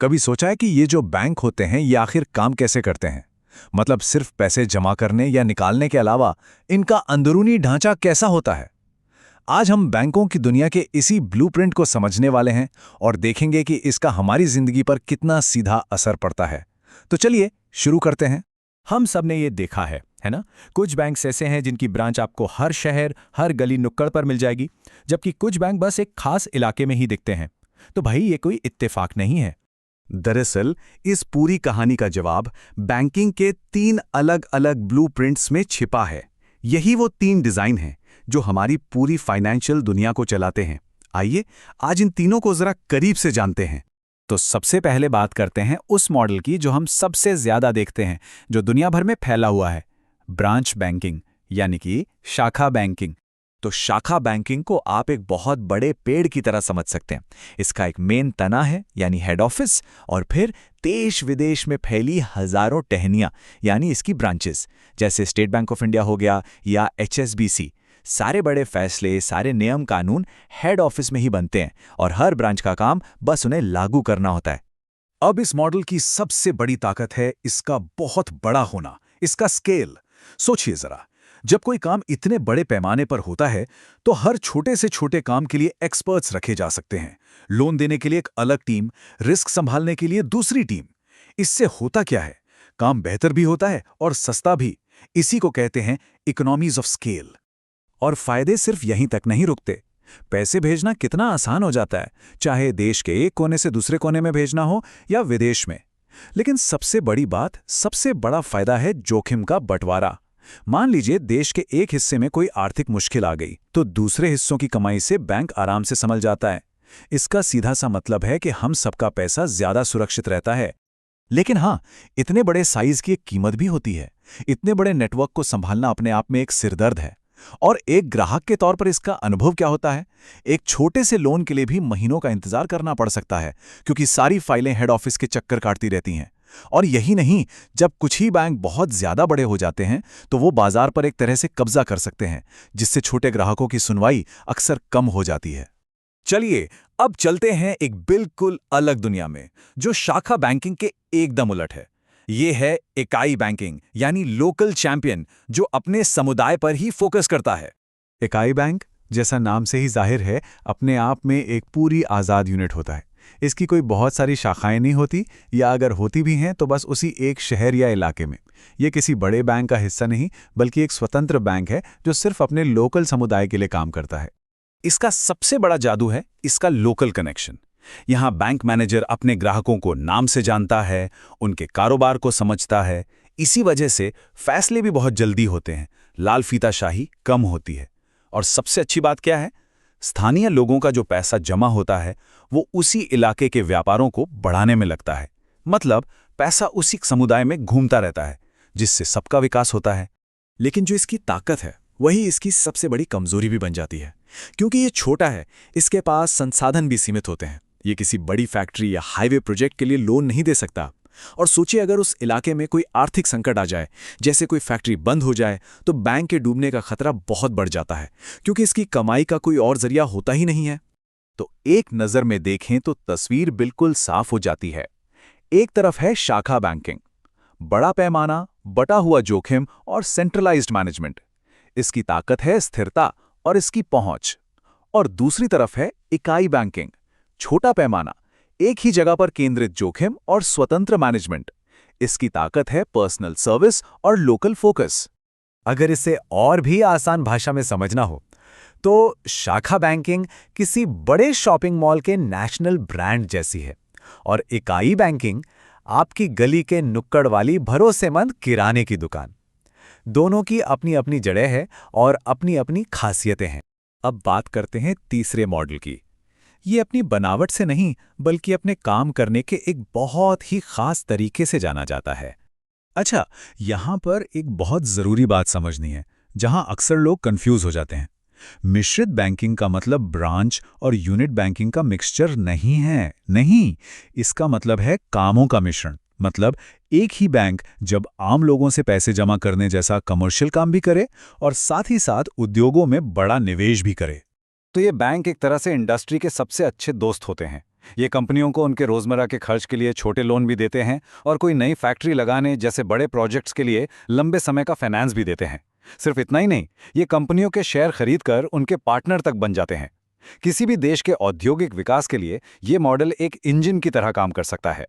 कभी सोचा है कि ये जो बैंक होते हैं ये आखिर काम कैसे करते हैं? मतलब सिर्फ पैसे जमा करने या निकालने के अलावा इनका अंदरूनी ढांचा कैसा होता है? आज हम बैंकों की दुनिया के इसी ब्लूप्रिंट को समझने वाले हैं और देखेंगे कि इसका हमारी जिंदगी पर कितना सीधा असर पड़ता है। तो चलिए शुरू करते हैं। हम सब ने ये देखा है ना? कुछ बैंक्स ऐसे हैं जिनकी ब्रांच आपको हर शहर, हर गली नुक्कड़ पर मिल जाएगी, जबकि कुछ बैंक बस एक खास इलाके में ही दिखते हैं। तो भाई ये कोई इत्तेफाक नहीं है। दरअसल इस पूरी कहानी का जवाब बैंकिंग के 3 अलग-अलग ब्लूप्रिंट्स में छिपा है। यही वो 3 डिजाइन हैं जो हमारी पूरी फाइनेंशियल दुनिया को चलाते हैं। आइए आज इन तीनों को जरा करीब से जानते हैं। तो सबसे पहले बात करते हैं उस मॉडल की जो हम सबसे ज्यादा देखते हैं, जो दुनिया भर में फैला हुआ है, ब्रांच बैंकिंग, यानी कि शाखा बैंकिंग। तो शाखा बैंकिंग को आप एक बहुत बड़े पेड़ की तरह समझ सकते हैं। इसका एक मेन तना है यानी हेड ऑफिस, और फिर देश विदेश में फैली हजारों टहनियां यानी इसकी ब्रांचेस, जैसे स्टेट बैंक ऑफ इंडिया हो गया या HSBC। सारे बड़े फैसले, सारे नियम कानून हेड ऑफिस में ही बनते हैं और हर ब्रांच का काम बस उन्हें लागू करना होता है। अब इस मॉडल की सबसे बड़ी ताकत है इसका बहुत बड़ा होना, इसका स्केल। सोचिए जरा, जब कोई काम इतने बड़े पैमाने पर होता है तो हर छोटे से छोटे काम के लिए एक्सपर्ट्स रखे जा सकते हैं। लोन देने के लिए एक अलग टीम, रिस्क संभालने के लिए दूसरी टीम। इससे होता क्या है? काम बेहतर भी होता है और सस्ता भी। इसी को कहते हैं इकोनॉमीज ऑफ स्केल। और फायदे सिर्फ यहीं तक नहीं रुकते। पैसे भेजना कितना आसान हो जाता है, चाहे देश के एक कोने से दूसरे कोने में भेजना हो या विदेश में। लेकिन सबसे बड़ी बात, सबसे बड़ा फायदा है जोखिम का बंटवारा। मान लीजिए देश के एक हिस्से में कोई आर्थिक मुश्किल आ गई तो दूसरे हिस्सों की कमाई से बैंक आराम से संभल जाता है। इसका सीधा सा मतलब है कि हम सबका पैसा ज्यादा सुरक्षित रहता है। लेकिन हाँ, इतने बड़े साइज की एक कीमत भी होती है। इतने बड़े नेटवर्क को संभालना अपने आप में एक सिरदर्द है। और एक ग्राहक के तौर पर इसका अनुभव क्या होता है? एक छोटे से लोन के लिए भी महीनों का इंतजार करना पड़ सकता है, क्योंकि सारी फाइलें हेड ऑफिस के चक्कर काटती रहती हैं। और यही नहीं, जब कुछ ही बैंक बहुत ज्यादा बड़े हो जाते हैं तो वो बाजार पर एक तरह से कब्जा कर सकते हैं, जिससे छोटे ग्राहकों की सुनवाई अक्सर कम हो जाती है। चलिए अब चलते हैं एक बिल्कुल अलग दुनिया में, जो शाखा बैंकिंग के एकदम उलट है। ये है इकाई बैंकिंग यानी लोकल चैंपियन, जो अपने समुदाय पर ही फोकस करता है। इकाई बैंक, जैसा नाम से ही जाहिर है, अपने आप में एक पूरी आज़ाद यूनिट होता है। इसकी कोई बहुत सारी शाखाएं नहीं होती, या अगर होती भी हैं तो बस उसी एक शहर या इलाके में। ये किसी बड़े बैंक का हिस्सा नहीं, बल्कि एक स्वतंत्र बैंक है जो सिर्फ अपने लोकल समुदाय के लिए काम करता है। इसका सबसे बड़ा जादू है इसका लोकल कनेक्शन। यहाँ बैंक मैनेजर अपने ग्राहकों को नाम से जानता है, उनके कारोबार को समझता है। इसी वजह से फैसले भी बहुत जल्दी होते हैं, लाल फीताशाही कम होती है। और सबसे अच्छी बात क्या है? स्थानीय लोगों का जो पैसा जमा होता है वो उसी इलाके के व्यापारों को बढ़ाने में लगता है। मतलब पैसा उसी समुदाय में घूमता रहता है, जिससे सबका विकास होता है। लेकिन जो इसकी ताकत है वही इसकी सबसे बड़ी कमजोरी भी बन जाती है। क्योंकि ये छोटा है, इसके पास संसाधन भी सीमित होते हैं। ये किसी बड़ी फैक्ट्री या हाईवे प्रोजेक्ट के लिए लोन नहीं दे सकता। और सोचिए, अगर उस इलाके में कोई आर्थिक संकट आ जाए, जैसे कोई फैक्ट्री बंद हो जाए, तो बैंक के डूबने का खतरा बहुत बढ़ जाता है, क्योंकि इसकी कमाई का कोई और जरिया होता ही नहीं है। तो एक नज़र में देखें तो तस्वीर बिल्कुल साफ हो जाती है। एक तरफ है शाखा बैंकिंग, बड़ा पैमाना, बटा हुआ जोखिम और सेंट्रलाइज्ड मैनेजमेंट। इसकी ताकत है स्थिरता और इसकी पहुंच। और दूसरी तरफ है इकाई बैंकिंग, छोटा पैमाना, एक ही जगह पर केंद्रित जोखिम और स्वतंत्र मैनेजमेंट। इसकी ताकत है पर्सनल सर्विस और लोकल फोकस। अगर इसे और भी आसान भाषा में समझना हो तो शाखा बैंकिंग किसी बड़े शॉपिंग मॉल के नेशनल ब्रांड जैसी है, और इकाई बैंकिंग आपकी गली के नुक्कड़ वाली भरोसेमंद किराने की दुकान। दोनों की अपनी अपनी जड़ें हैं और अपनी अपनी खासियतें हैं। अब बात करते हैं तीसरे मॉडल की। ये अपनी बनावट से नहीं, बल्कि अपने काम करने के एक बहुत ही खास तरीके से जाना जाता है। अच्छा, यहां पर एक बहुत जरूरी बात समझनी है, जहां अक्सर लोग कंफ्यूज हो जाते हैं। मिश्रित बैंकिंग का मतलब ब्रांच और यूनिट बैंकिंग का मिक्सचर नहीं है। नहीं, इसका मतलब है कामों का मिश्रण। मतलब एक ही बैंक जब आम लोगों से पैसे जमा करने जैसा कमर्शियल काम भी करे और साथ ही साथ उद्योगों में बड़ा निवेश भी करे। तो ये बैंक एक तरह से इंडस्ट्री के सबसे अच्छे दोस्त होते हैं। ये कंपनियों को उनके रोजमर्रा के खर्च के लिए छोटे लोन भी देते हैं और कोई नई फैक्ट्री लगाने जैसे बड़े प्रोजेक्ट्स के लिए लंबे समय का फाइनेंस भी देते हैं। सिर्फ इतना ही नहीं, ये कंपनियों के शेयर खरीदकर उनके पार्टनर तक बन जाते हैं। किसी भी देश के औद्योगिक विकास के लिए ये मॉडल एक इंजन की तरह काम कर सकता है।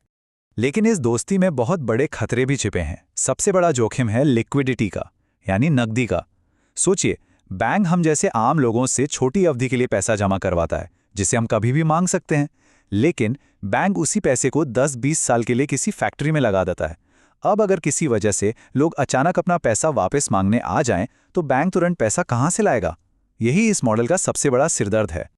लेकिन इस दोस्ती में बहुत बड़े खतरे भी छिपे हैं। सबसे बड़ा जोखिम है लिक्विडिटी का, यानी नकदी का। सोचिए, बैंक हम जैसे आम लोगों से छोटी अवधि के लिए पैसा जमा करवाता है, जिसे हम कभी भी मांग सकते हैं। लेकिन बैंक उसी पैसे को 10-20 साल के लिए किसी फैक्ट्री में लगा देता है। अब अगर किसी वजह से लोग अचानक अपना पैसा वापस मांगने आ जाएं, तो बैंक तुरंत पैसा कहाँ से लाएगा? यही इस मॉडल का सबसे बड़ा सिरदर्द है।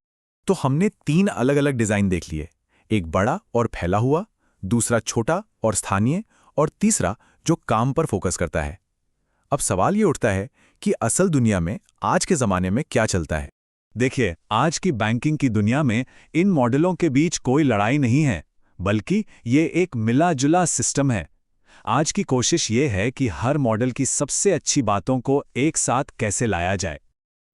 तो हमने 3 अलग-अलग डिजाइन देख लिए, एक बड़ा और फैला हुआ, दूसरा छोटा और स्थानीय, और तीसरा जो काम पर फोकस करता है। अब सवाल ये उठता है कि असल दुनिया में आज के जमाने में क्या चलता है? देखिए, आज की बैंकिंग की दुनिया में इन मॉडलों के बीच कोई लड़ाई नहीं है, बल्कि ये एक मिला-जुला सिस्टम है। आज की कोशिश ये है कि हर मॉडल की सबसे अच्छी बातों को एक साथ कैसे लाया जाए।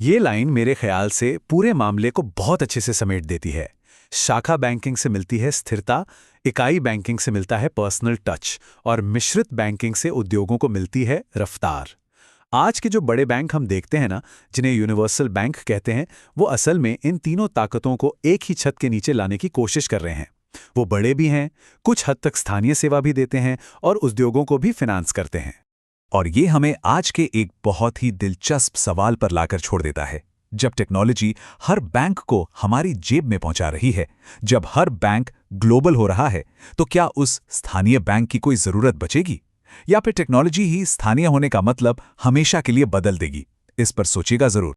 ये लाइन मेरे ख्याल से पूरे मामले को बहुत अच्छे से समेट देती है। शाखा बैंकिंग से मिलती है स्थिरता, इकाई बैंकिंग से मिलता है पर्सनल टच, और मिश्रित बैंकिंग से उद्योगों को मिलती है रफ्तार। आज के जो बड़े बैंक हम देखते हैं ना, जिन्हें यूनिवर्सल बैंक कहते हैं, वो असल में इन तीनों ताकतों को एक ही छत के नीचे लाने की कोशिश कर रहे हैं। वो बड़े भी हैं, कुछ हद तक स्थानीय सेवा भी देते हैं और उद्योगों को भी फिनांस करते हैं। और ये हमें आज के एक बहुत ही दिलचस्प सवाल पर लाकर छोड़ देता है। जब टेक्नोलॉजी हर बैंक को हमारी जेब में पहुंचा रही है, जब हर बैंक ग्लोबल हो रहा है, तो क्या उस स्थानीय बैंक की कोई जरूरत बचेगी? या फिर टेक्नोलॉजी ही स्थानीय होने का मतलब हमेशा के लिए बदल देगी? इस पर सोचिएगा जरूर।